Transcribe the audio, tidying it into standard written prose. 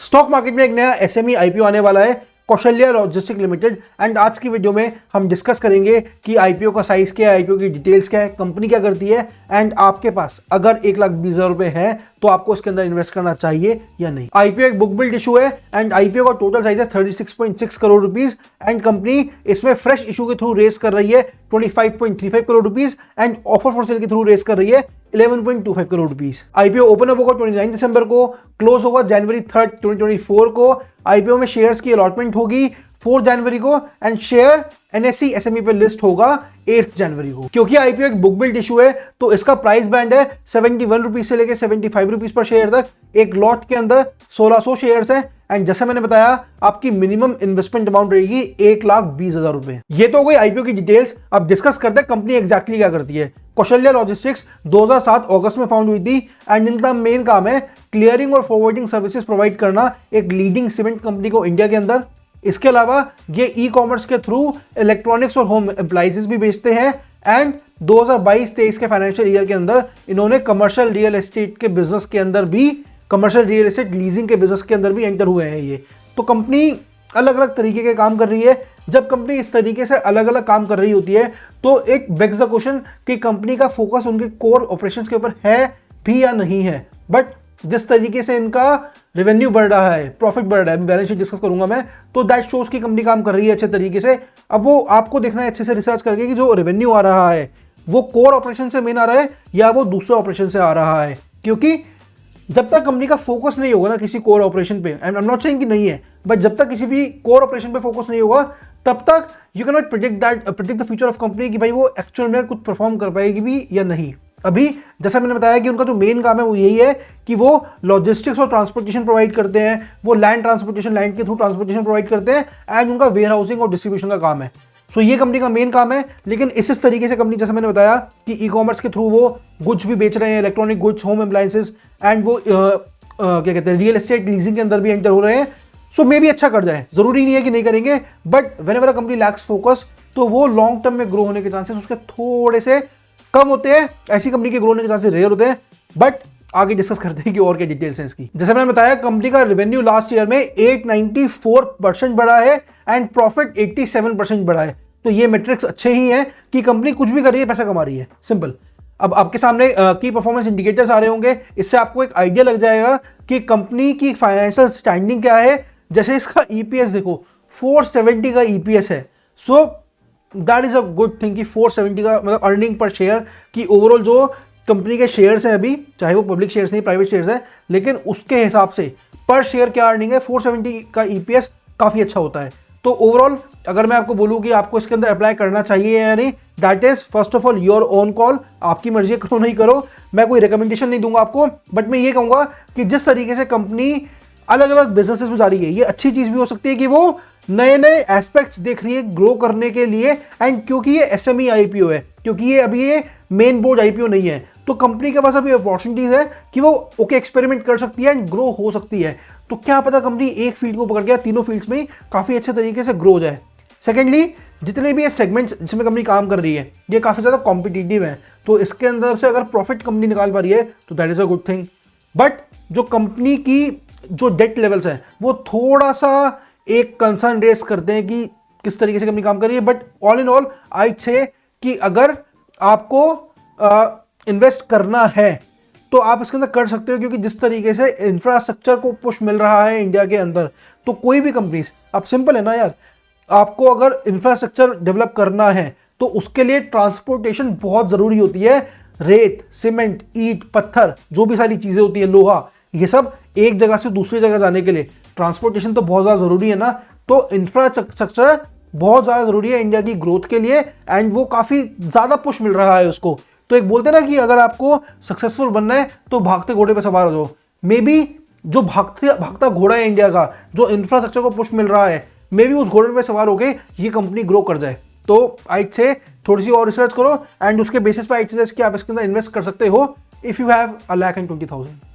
Stock market में एक नया एसएमई आईपीओ आने वाला है, कौशल्या लॉजिस्टिक लिमिटेड। एंड आज की वीडियो में हम डिस्कस करेंगे कि आईपीओ का साइज क्या है, आईपीओ की डिटेल्स क्या है, कंपनी क्या करती है, एंड आपके पास अगर 1,20,000 रुपए है तो आपको इसके अंदर इन्वेस्ट करना चाहिए या नहीं। आईपीओ एक बुक बिल्ड इशू है एंड आईपीओ का टोटल साइज है 36.6 करोड़ रुपीज एंड कंपनी इसमें फ्रेश इशू के थ्रू रेस कर रही है 25.35 crore rupees and offer for sale के थ्रू रेस कर रही है 11.25 crore rupees. IPO open up होगा 29 दिसंबर को, क्लोज होगा जनवरी 3, 2024 को। आईपीओ में शेयर्स की अलॉटमेंट होगी 4 जनवरी को एंड शेयर एनएसई एसएमई पे लिस्ट होगा 8 जनवरी को। क्योंकि आईपीओ एक बुक बिल्ड इशू है तो इसका प्राइस बैंड है 71 रुपीज से लेकर 75 रुपीज पर शेयर तक। एक लॉट के अंदर 1600 शेयर्स है एंड जैसे मैंने बताया आपकी मिनिमम इन्वेस्टमेंट अमाउंट रहेगी 1,20,000 रुपए। ये तो हो गई आईपीओ की डिटेल्स। अब डिस्कस करते हैं कंपनी एग्जैक्टली क्या करती है। कौशल्या लॉजिस्टिक्स 2007 अगस्त में फाउंड हुई थी एंड इनका मेन काम है क्लियरिंग और फॉरवर्डिंग सर्विसेज प्रोवाइड करना एक लीडिंग सीमेंट कंपनी को इंडिया के अंदर। इसके अलावा ये ई कॉमर्स के थ्रू इलेक्ट्रॉनिक्स और होम अप्लायंसेस भी बेचते हैं एंड 2022-23 के फाइनेंशियल ईयर के अंदर इन्होंने कमर्शियल रियल एस्टेट के बिजनेस के अंदर भी, कमर्शियल रियल एस्टेट लीजिंग के बिजनेस के अंदर भी एंटर हुए हैं। ये तो कंपनी अलग अलग तरीके के काम कर रही है। जब कंपनी इस तरीके से अलग अलग काम कर रही होती है तो एक बेग्स द क्वेश्चन कि कंपनी का फोकस उनके कोर ऑपरेशंस के ऊपर है भी या नहीं है। बट जिस तरीके से इनका रेवेन्यू बढ़ रहा है, प्रॉफिट बढ़ रहा है, बैलेंस शीट डिस्कस करूंगा मैं, तो दैट शोज की कंपनी काम कर रही है अच्छे तरीके से। अब वो आपको देखना है अच्छे से रिसर्च करके कि जो रेवेन्यू आ रहा है वो कोर ऑपरेशन से मेन आ रहा है या वो दूसरे ऑपरेशन से आ रहा है। क्योंकि जब तक कंपनी का फोकस नहीं होगा ना किसी कोर ऑपरेशन पे, आई एम नॉट सेइंग कि नहीं है, बट जब तक किसी भी कोर ऑपरेशन पे फोकस नहीं होगा तब तक you can not predict the future of company कि भाई वो एक्चुअल में कुछ परफॉर्म कर पाएगी भी या नहीं। अभी जैसा मैंने बताया कि उनका जो मेन काम है वो यही है कि वो लॉजिस्टिक्स और ट्रांसपोर्टेशन प्रोवाइड करते हैं, वो लैंड ट्रांसपोर्टेशन, लैंड के थ्रू ट्रांसपोर्टेशन प्रोवाइड करते हैं एंड उनका वेयर हाउसिंग और डिस्ट्रीब्यूशन का काम है। सो ये कंपनी का मेन काम है। लेकिन इस तरीके से कंपनी, जैसे मैंने बताया कि ई कॉमर्स के थ्रू वो गुड्स भी बेच रहे हैं, electronic goods, home appliances and वो क्या कहते हैं रियल एस्टेट लीजिंग के अंदर भी एंटर हो रहे हैं। सो मे भी अच्छा कर जाए, जरूरी नहीं है कि नहीं करेंगे, but when ever company lakhs focus तो वो लॉन्ग टर्म में ग्रो होने के चांसेस उसके थोड़े से कम होते हैं। ऐसी कंपनी के ग्रो होने के चांसेस रेयर होते हैं। बट आगे डिस्कस करते हैं कि और क्या डिटेल्स हैं इसकी। जैसे मैंने बताया कंपनी का रेवेन्यू लास्ट ईयर में 894% बढ़ा है एंड प्रॉफिट 87% बढ़ा है। तो ये मेट्रिक्स अच्छे ही हैं कि कंपनी कुछ भी कर रही है, पैसा कमा रही है, सिंपल। अब आपके सामने की परफॉर्मेंस इंडिकेटर्स आ रहे होंगे, इससे आपको एक आइडिया लग जाएगा कि कंपनी की फाइनेंशियल स्टैंडिंग क्या है। जैसे इसका ईपीएस देखो 470 का ईपीएस है। So that is a good thing कि 470 का मतलब अर्निंग पर शेयर की ओवरऑल जो कंपनी के शेयर्स हैं अभी, चाहे वो पब्लिक शेयर्स नहीं प्राइवेट शेयर्स हैं, लेकिन उसके हिसाब से पर शेयर क्या अर्निंग है, 470 का ईपीएस काफी अच्छा होता है। तो ओवरऑल अगर मैं आपको बोलूं कि आपको इसके अंदर अप्लाई करना चाहिए या नहीं, that is first of all your own call. आपकी मर्जी करो नहीं करो, मैं कोई रिकमेंडेशन नहीं दूंगा आपको, बट मैं ये कहूंगा कि जिस तरीके से कंपनी अलग अलग बिजनेसेस में जा रही है, ये अच्छी चीज भी हो सकती है कि वो नए नए एस्पेक्ट्स देख रही है ग्रो करने के लिए। एंड क्योंकि ये एसएमई आईपीओ है, क्योंकि ये अभी ये मेन बोर्ड आईपीओ नहीं है, तो कंपनी के पास अभी अपॉर्चुनिटीज है कि वो ओके एक्सपेरिमेंट कर सकती है एंड ग्रो हो सकती है। तो क्या पता कंपनी एक फील्ड को पकड़ के तीनों फील्ड्स में काफी अच्छे तरीके से ग्रो हो जाए। सेकेंडली, जितने भी ये सेगमेंट्स जिसमें कंपनी काम कर रही है ये काफी ज्यादा कॉम्पिटिटिव है, तो इसके अंदर से अगर प्रॉफिट कंपनी निकाल पा रही है तो that is a good thing. But जो कंपनी की जो डेट लेवल्स है वो थोड़ा सा एक कंसर्न रेस करते हैं कि किस तरीके से कंपनी काम कर रही है। But all in all I से कि अगर आपको इन्वेस्ट करना है तो आप इसके अंदर कर सकते हो, क्योंकि जिस तरीके से इंफ्रास्ट्रक्चर को पुश मिल रहा है इंडिया के अंदर, तो कोई भी कंपनीज, अब सिंपल है ना यार, आपको अगर इंफ्रास्ट्रक्चर डेवलप करना है तो उसके लिए ट्रांसपोर्टेशन बहुत जरूरी होती है। रेत, सीमेंट, ईंट, पत्थर, जो भी सारी चीजें होती है, लोहा, ये सब एक जगह से दूसरी जगह जाने के लिए ट्रांसपोर्टेशन तो बहुत ज्यादा जरूरी है ना। तो इंफ्रास्ट्रक्चर बहुत ज्यादा जरूरी है इंडिया की ग्रोथ के लिए एंड वो काफी ज्यादा पुश मिल रहा है उसको। तो एक बोलते ना कि अगर आपको सक्सेसफुल बनना है तो भागते घोड़े पे सवार हो जाओ। मे बी जो भागता घोड़ा है इंडिया का, जो इंफ्रास्ट्रक्चर को पुश मिल रहा है, मे बी उस घोड़े पे सवार होके ये कंपनी ग्रो कर जाए। तो आई से थोड़ी सी और रिसर्च करो एंड उसके बेसिस पे आई सजेस्ट कि आप इसके अंदर इन्वेस्ट कर सकते हो इफ यू हैव 1,20,000।